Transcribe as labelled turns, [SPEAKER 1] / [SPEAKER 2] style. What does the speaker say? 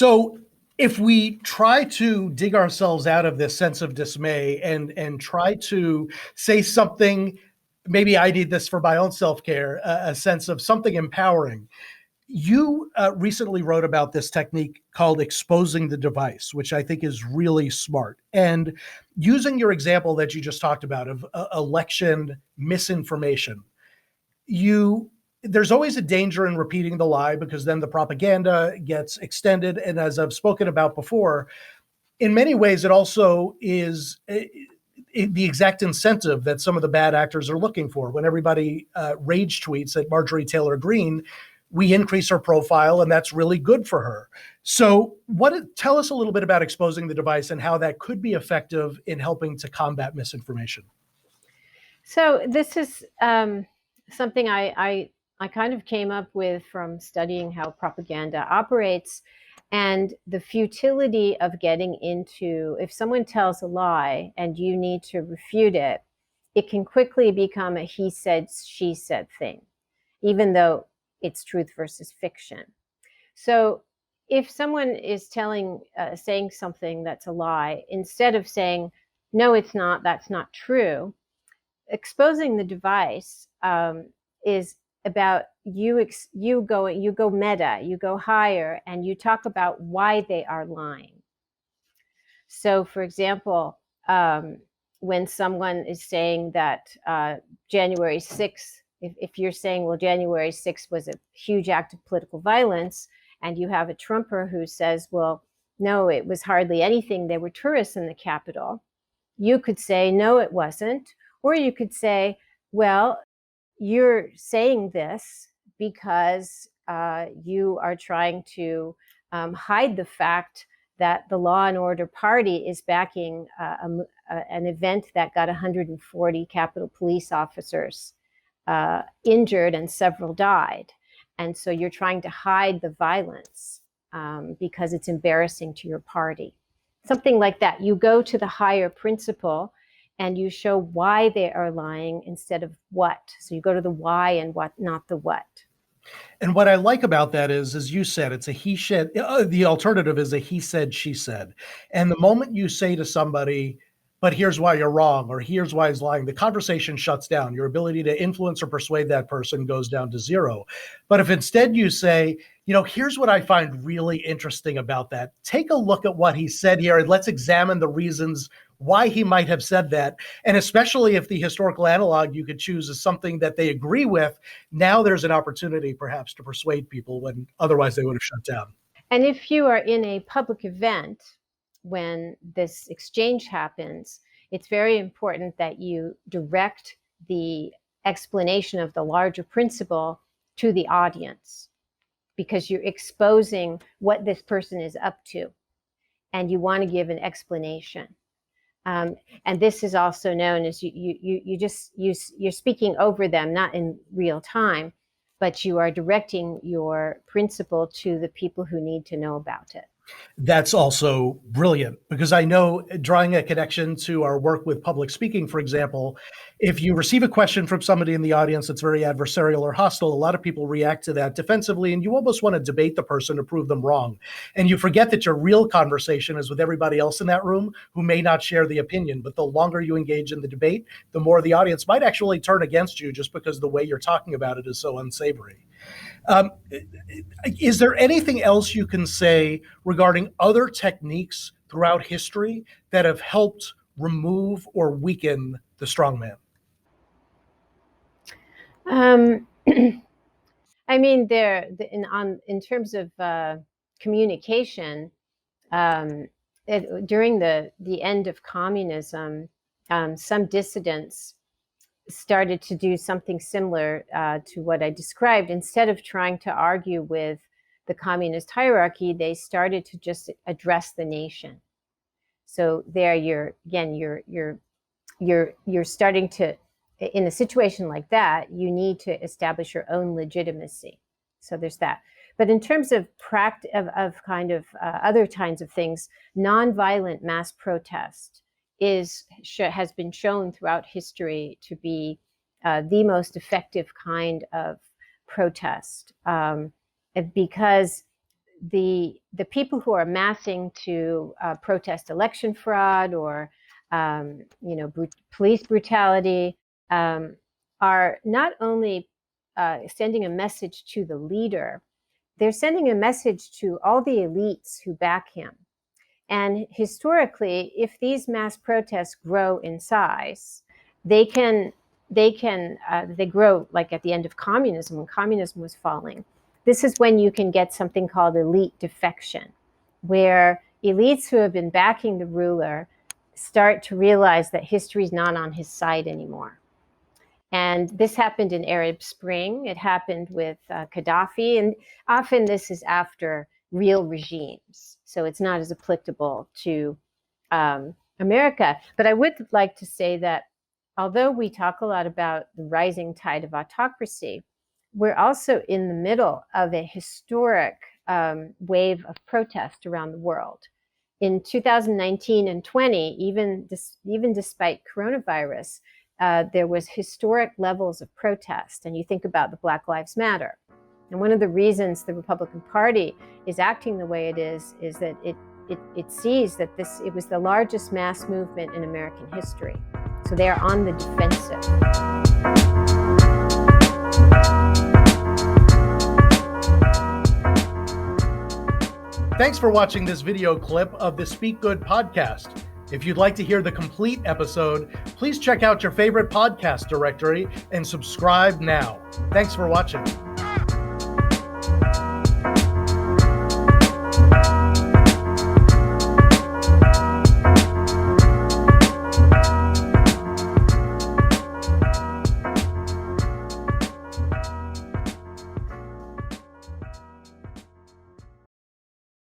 [SPEAKER 1] So if we try to dig ourselves out of this sense of dismay and try to say something, maybe I need this for my own self-care, a sense of something empowering. You recently wrote about this technique called exposing the device, which I think is really smart. And using your example that you just talked about of election misinformation, there's always a danger in repeating the lie because then the propaganda gets extended. And as I've spoken about before, in many ways, it also is the exact incentive that some of the bad actors are looking for. When everybody rage tweets at Marjorie Taylor Greene, we increase her profile, and that's really good for her. So tell us a little bit about exposing the device and how that could be effective in helping to combat misinformation.
[SPEAKER 2] So this is something I kind of came up with from studying how propaganda operates, and the futility of getting into, if someone tells a lie and you need to refute it, it can quickly become a he said, she said thing, even though it's truth versus fiction. So if someone is saying something that's a lie, instead of saying, no, it's not, that's not true, exposing the device is about you go meta, you go higher, and you talk about why they are lying. So, for example, when someone is saying that January 6th, if you're saying, well, January 6th was a huge act of political violence, and you have a Trumper who says, well, no, it was hardly anything. There were tourists in the Capitol. You could say, no, it wasn't. Or you could say, well, you're saying this because you are trying to hide the fact that the Law and Order Party is backing an event that got 140 Capitol Police officers injured and several died. And so you're trying to hide the violence because it's embarrassing to your party. Something like that. You go to the higher principle and you show why they are lying instead of what. So you go to the why and what, not the what.
[SPEAKER 1] And what I like about that is, as you said, it's a he said. The alternative is a he said, she said. And the moment you say to somebody, but here's why you're wrong, or here's why he's lying, the conversation shuts down. Your ability to influence or persuade that person goes down to zero. But if instead you say, here's what I find really interesting about that. Take a look at what he said here and let's examine the reasons why he might have said that. And especially if the historical analog you could choose is something that they agree with, now there's an opportunity perhaps to persuade people when otherwise they would have shut down.
[SPEAKER 2] And if you are in a public event, when this exchange happens, it's very important that you direct the explanation of the larger principle to the audience, because you're exposing what this person is up to, and you want to give an explanation. And this is also known as you're speaking over them, not in real time, but you are directing your principle to the people who need to know about it.
[SPEAKER 1] That's also brilliant, because I know, drawing a connection to our work with public speaking, for example, if you receive a question from somebody in the audience that's very adversarial or hostile, a lot of people react to that defensively, and you almost want to debate the person to prove them wrong. And you forget that your real conversation is with everybody else in that room who may not share the opinion. But the longer you engage in the debate, the more the audience might actually turn against you just because the way you're talking about it is so unsavory. Is there anything else you can say regarding other techniques throughout history that have helped remove or weaken the strongman?
[SPEAKER 2] I mean, in terms of communication, during the end of communism, some dissidents started to do something similar to what I described. Instead of trying to argue with the communist hierarchy, they started to just address the nation. So there, you're starting to, in a situation like that, you need to establish your own legitimacy. So there's that. But in terms of other kinds of things, nonviolent mass protest has been shown throughout history to be the most effective kind of protest, because the people who are amassing to protest election fraud or police brutality are not only sending a message to the leader, they're sending a message to all the elites who back him. And historically, if these mass protests grow in size, they grow like at the end of communism, when communism was falling. This is when you can get something called elite defection, where elites who have been backing the ruler start to realize that history is not on his side anymore. And this happened in Arab Spring. It happened with Gaddafi. And often this is after real regimes. So it's not as applicable to America. But I would like to say that although we talk a lot about the rising tide of autocracy, we're also in the middle of a historic wave of protest around the world. In 2019 and 20, even despite coronavirus, there was historic levels of protest. And you think about the Black Lives Matter. And one of the reasons the Republican Party is acting the way it is that it sees that it was the largest mass movement in American history. So they are on the defensive.
[SPEAKER 1] Thanks for watching this video clip of the Speak Good podcast. If you'd like to hear the complete episode, please check out your favorite podcast directory and subscribe now. Thanks for watching.